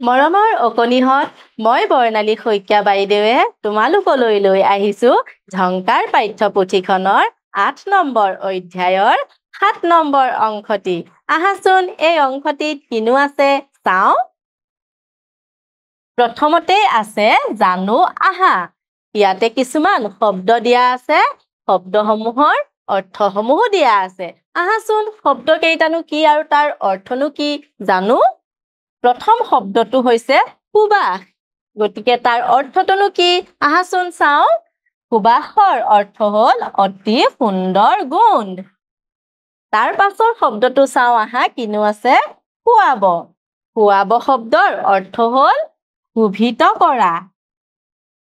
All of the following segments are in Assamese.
মৰমৰ অকণিহঁত, মই বৰ্ণালী শইকীয়া বাইদেৱে তোমালোকলৈ লৈ আহিছো ঝংকাৰ পাঠ্যপুথিখনৰ ৮ নম্বৰ অধ্যায়ৰ ৭ নম্বৰ অংশটি। আহাচোন এই অংশটিত কিনো আছে চাওঁ। প্ৰথমতে আছে জানো আহা। ইয়াতে কিছুমান শব্দ দিয়া আছে, শব্দসমূহৰ অৰ্থসমূহো দিয়া আছে। আহাচোন শব্দ কেইটানো কি আৰু তাৰ অৰ্থনো কি জানো। প্ৰথম শব্দটো হৈছে সুবাস, গতিকে তাৰ অৰ্থটোনো কি আহাচোন চাওঁ। সুবাসৰ অৰ্থ হ'ল অতি সুন্দৰ গোন্ধ। তাৰ পাছৰ শব্দটো চাওঁ আহা কিনো আছে খুৱাব। খুৱাব শব্দৰ অৰ্থ হ'ল শোভিত কৰা।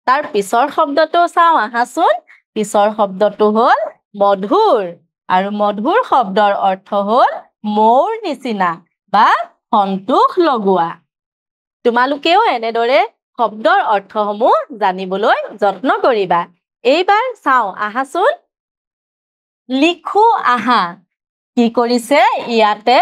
তাৰ পিছৰ শব্দটো চাওঁ আহাচোন, পিছৰ শব্দটো হ'ল মধুৰ, আৰু মধুৰ শব্দৰ অৰ্থ হ'ল মৌৰ নিচিনা বা সন্তোষ লগোৱা। তোমালোকেও এনেদৰে শব্দৰ অৰ্থসমূহ জানিবলৈ যত্ন কৰিবা। এইবাৰ চাওঁ আহাচোন, লিখো আহা। কি কৰিছে ইয়াতে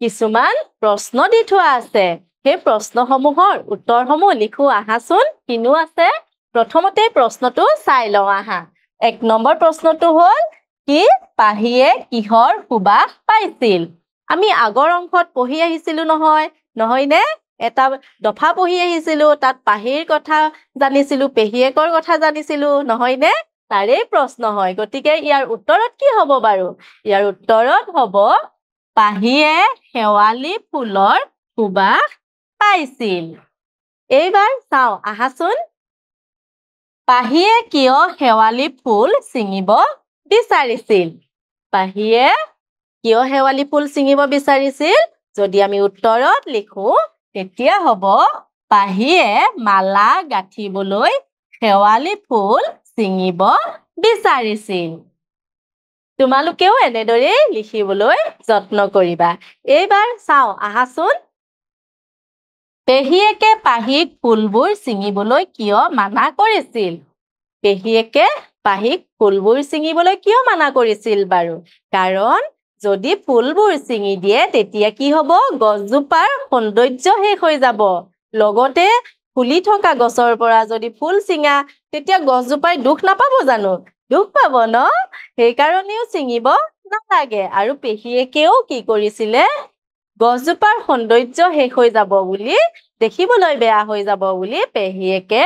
কিছুমান প্ৰশ্ন দি থোৱা আছে। সেই প্ৰশ্নসমূহৰ উত্তৰসমূহ লিখো আহাচোন কিনো আছে। প্ৰথমতে প্ৰশ্নটো চাই লওঁ আহা। ১ নম্বৰ প্ৰশ্নটো হ'ল কি পাহিয়ে কিহৰ সুবাস পাইছিল। আমি আগৰ অংশত পঢ়ি আহিছিলো নহয়নে? এটা দফা পঢ়ি আহিছিলো, তাত পাহিৰ কথা জানিছিলো, পেহীয়েকৰ কথা জানিছিলো নহয়নে? তাৰেই প্ৰশ্ন হয়, গতিকে ইয়াৰ উত্তৰত কি হ'ব বাৰু? ইয়াৰ উত্তৰত হ'ব পাহিয়ে শেৱালি ফুলৰ সুবাস পাইছিল। এইবাৰ চাওঁ আহাচোন, পাহিয়ে কিয় শেৱালি ফুল ছিঙিব বিচাৰিছিল। পাহিয়ে কিয় শেৱালি ফুল ছিঙিব বিচাৰিছিল? যদি আমি উত্তৰত লিখো তেতিয়া হ'ব পাহিয়ে মালা গাঁঠিবলৈ শেৱালি ফুল ছিঙিব বিচাৰিছিল। তোমালোকেও এনেদৰে লিখিবলৈ যত্ন কৰিবা। এইবাৰ চাওঁ আহাচোন, পেহীয়েকে পাহিক ফুলবোৰ ছিঙিবলৈ কিয় মানা কৰিছিল। পেহীয়েকে পাহিক ফুলবোৰ ছিঙিবলৈ কিয় মানা কৰিছিল বাৰু? কাৰণ যদি ফুলবোৰ ছিঙি দিয়ে তেতিয়া কি হ'ব, গছজোপাৰ সৌন্দৰ্য শেষ হৈ যাব। লগতে ফুলি থকা গছৰ পৰা যদি ফুল ছিঙা তেতিয়া গছজোপাই দুখ নাপাব জানো? দুখ পাব ন? সেইকাৰণেও ছিঙিব নালাগে। আৰু পেহীয়েকেও কি কৰিছিলে, গছজোপাৰ সৌন্দৰ্য শেষ হৈ যাব বুলি, দেখিবলৈ বেয়া হৈ যাব বুলি পেহীয়েকে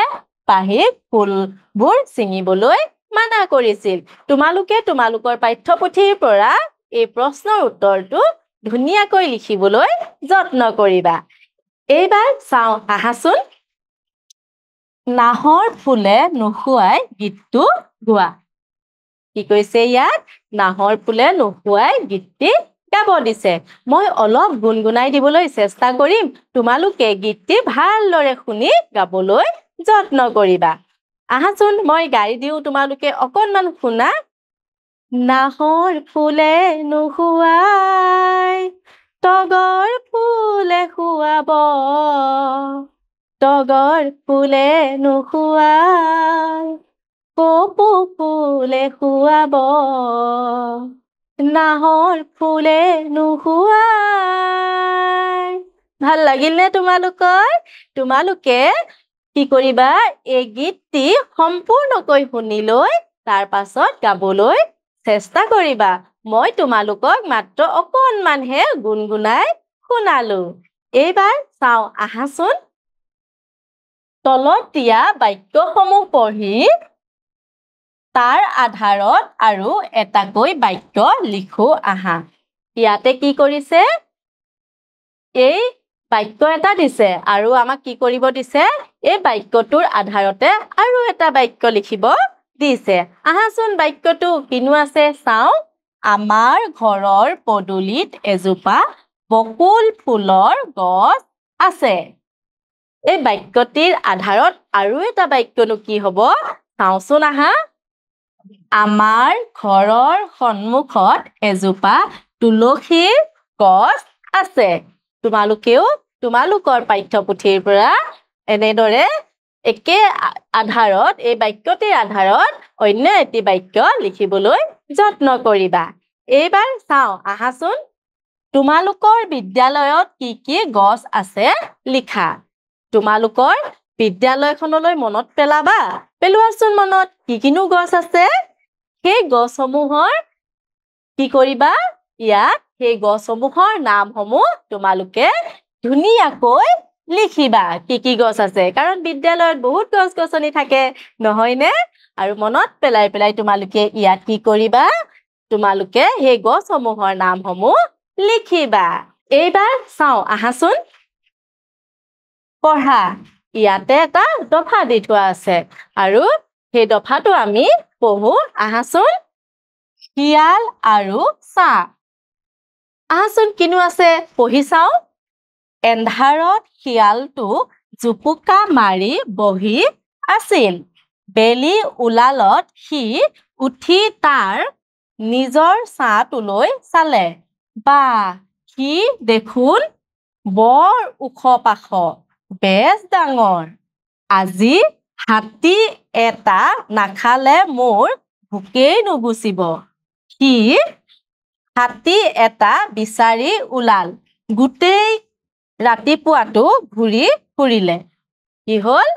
পাহিক ফুলবোৰ ছিঙিবলৈ মানা কৰিছিল। তোমালোকে তোমালোকৰ পাঠ্যপুথিৰ পৰা এই প্ৰশ্নৰ উত্তৰটো ধুনীয়াকৈ লিখিবলৈ যত্ন কৰিবা। এইবাৰ চাওঁ আহাচোন, নাহৰ ফুলে নুশুৱাই গীতটো গোৱা। কি কৈছে ইয়াত? নাহৰ ফুলে নুশুৱাই গীতটি গাব দিছে। মই অলপ গুণগুণাই দিবলৈ চেষ্টা কৰিম, তোমালোকে গীতটি ভালদৰে শুনি গাবলৈ যত্ন কৰিবা। আহাচোন মই গাই দিওঁ, তোমালোকে অকণমান শুনা। নাহৰ ফুলে নুশুৱাই তগৰ ফুলে শুৱাব। তগৰ ফুলে নুশুৱাই কপৌ ফুলে শুৱাব। নাহৰ ফুলে নুশুৱাই। ভাল লাগিল নে তোমালোকৰ? তোমালোকে কি কৰিবা, এই গীতটি সম্পূৰ্ণকৈ শুনি লৈ তাৰ পাছত গাবলৈ চেষ্টা কৰিবা। মই তোমালোকক মাত্ৰ অকণমানহে গুণগুণাই শুনালো। এইবাৰ চাওঁ আহাচোন, তলত দিয়া বাক্যসমূহ পঢ়ি তাৰ আধাৰত আৰু এটাকৈ বাক্য লিখো আহা। ইয়াতে কি কৰিছে, এই বাক্য এটা দিছে আৰু আমাক কি কৰিব দিছে, এই বাক্যটোৰ আধাৰতে আৰু এটা বাক্য লিখিব দিছে। আহাচোন বাক্যটো কিনো আছে চাওঁ। আমাৰ ঘৰৰ পদূলিত এজোপা বকুল ফুলৰ গছ আছে। এই বাক্যটিৰ আধাৰত আৰু এটা বাক্যনো কি হ'ব চাওঁচোন আহা। আমাৰ ঘৰৰ সন্মুখত এজোপা তুলসীৰ গছ আছে। তোমালোকেও তোমালোকৰ পাঠ্যপুথিৰ পৰা এনেদৰে একে আধাৰত, এই বাক্যটিৰ আধাৰত অন্য এটি বাক্য লিখিবলৈ যত্ন কৰিবা। এইবাৰ চাওঁ আহাচোন, তোমালোকৰ বিদ্যালয়ত কি গছ আছে লিখা তোমালোকৰ বিদ্যালয়খনলৈ মনত পেলাবা পেলোৱাচোন মনত কিনো গছ আছে সেই গছসমূহৰ কি কৰিবা ইয়াত সেই গছসমূহৰ নামসমূহ তোমালোকে ধুনীয়াকৈ লিখিবা কি গছ আছে কাৰণ বিদ্যালয়ত বহুত গছ-গছনি থাকে নহয়নে আৰু মনত পেলাই তোমালোকে ইয়াত কি কৰিবা তোমালোকে সেই গছসমূহৰ নামসমূহ লিখিবা এইবাৰ চাও আহাচোন পঢ়া ইয়াতে এটা দফা দি থোৱা আছে আৰু সেই দফাটো আমি পঢ়ো আহাচোন শিয়াল আৰু চাহ আহাচোন কিনো আছে পঢ়ি চাও এন্ধাৰত শিয়ালটো জুপুকা মাৰি বহি আছিল বেলি উলালত সি উঠি তাৰ নিজৰ ছাটোলৈ চালে বা সি দেখোন বৰ ওখ পাখ বেছ ডাঙৰ আজি হাতী এটা নাখালে মোৰ ভোকেই নুগুচিব সি হাতী এটা বিচাৰি ওলাল গোটেই ৰাতিপুৱাটো ঘূৰি ফুৰিলে কি হ'ল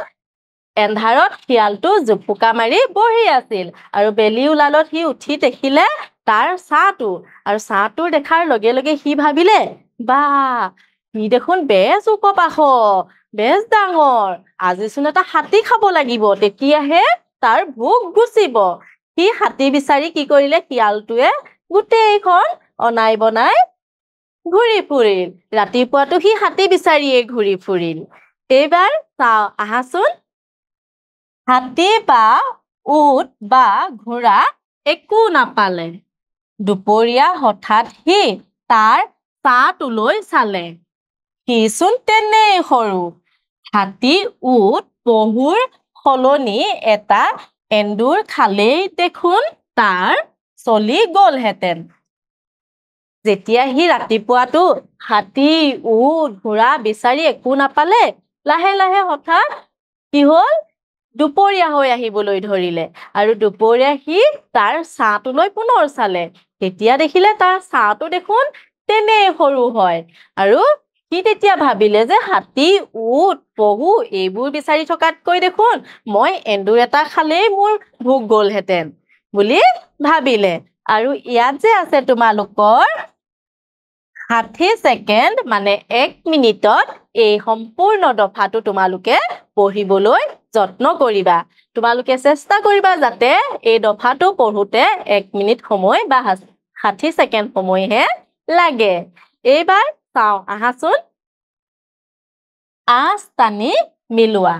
এন্ধাৰত শিয়ালটো জুপুকা মাৰি বহি আছিল আৰু বেলি উলালত সি উঠি দেখিলে তাৰ ছাটো আৰু ছাটো দেখাৰ লগে লগে সি ভাবিলে বা সি দেখোন বেছ ওখ পাখ বেছ ডাঙৰ আজিচোন এটা হাতী খাব লাগিব তেতিয়াহে তাৰ ভোক গুচিব সি হাতী বিচাৰি কি কৰিলে শিয়ালটোৱে গোটেইখন অনাই বনাই ঘূৰি ফুৰিল ৰাতিপুৱাটো সি হাতী বিচাৰিয়ে ঘূৰি ফুৰিল এইবাৰ চাও আহাচোন হাতী বা উট বা ঘোঁৰা একো নাপালে দুপৰীয়া হঠাৎ সি তাৰ ছাটোলৈ চালে সিচোন তেনেই সৰু হাতী উট পহুৰ সলনি এটা এন্দুৰ খালেই দেখোন তাৰ চলি গ'লহেঁতেন যেতিয়া সি ৰাতিপুৱাটো হাতী উট ঘোঁৰা বিচাৰি একো নাপালে লাহে লাহে হঠাৎ কি হ'ল দুপৰীয়া হৈ আহিবলৈ ধৰিলে আৰু দুপৰীয়া সি তাৰ ছাটোলৈ পুনৰ চালে তেতিয়া দেখিলে তাৰ ছাটো দেখোন তেনেই সৰু হয় আৰু সি তেতিয়া ভাবিলে যে হাতী উট পহু এইবোৰ বিচাৰি থকাতকৈ দেখোন মই এন্দুৰ এটা খালেই মোৰ ভোক গ'লহেঁতেন বুলি ভাবিলে আৰু ইয়াত যে আছে তোমালোকৰ 60 ছেকেণ্ড মানে 1 মিনিটত এই সম্পূৰ্ণ দফাটো তোমালোকে পঢ়িবলৈ যত্ন কৰিবা তোমালোকে চেষ্টা কৰিবা যাতে এই দফাটো পঢ়োতে 1 মিনিট সময় বা 60 ছেকেণ্ড সময়হে লাগে এইবাৰ চাও আহাচোন আঁচ টানি মিলোৱা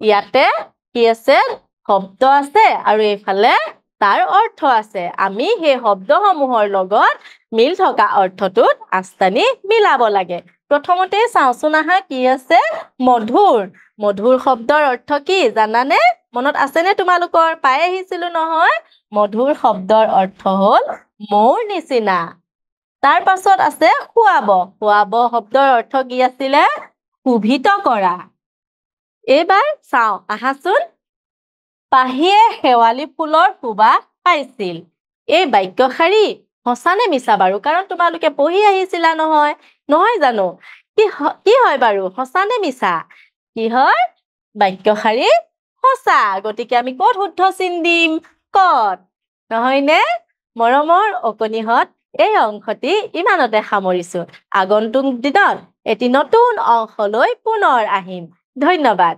ইয়াতে কি আছে শব্দ আছে আৰু এইফালে তাৰ অৰ্থ আছে আমি সেই শব্দসমূহৰ লগত মিল থকা অৰ্থটোত আঁচ টানি মিলাব লাগে প্ৰথমতে চাওচোন আহা কি আছে মধুৰ মধুৰ শব্দৰ অৰ্থ কি জানানে মনত আছেনে তোমালোকৰ পাই আহিছিলো নহয় মধুৰ শব্দৰ অৰ্থ হ'ল মৌৰ নিচিনা তাৰ পাছত আছে খুৱাব খুৱাব শব্দৰ অৰ্থ কি আছিলে শুভিত কৰা এইবাৰ চাও আহাচোন পাহিয়ে শেৱালি ফুলৰ সুবাস পাইছিল এই বাক্যশাৰী সঁচানে মিছা বাৰু কাৰণ তোমালোকে পঢ়ি আহিছিলা নহয় নহয় জানো কি হয় বাৰু সঁচানে মিছা কি হয় বাক্যশাৰী সঁচা গতিকে আমি ক'ত শুদ্ধ চিন দিম ক'ত নহয়নে মৰমৰ অকণিহঁত এই অংশটি ইমানতে সামৰিছো আগন্তুক দিনত এটি নতুন অংশলৈ পুনৰ আহিম ধন্যবাদ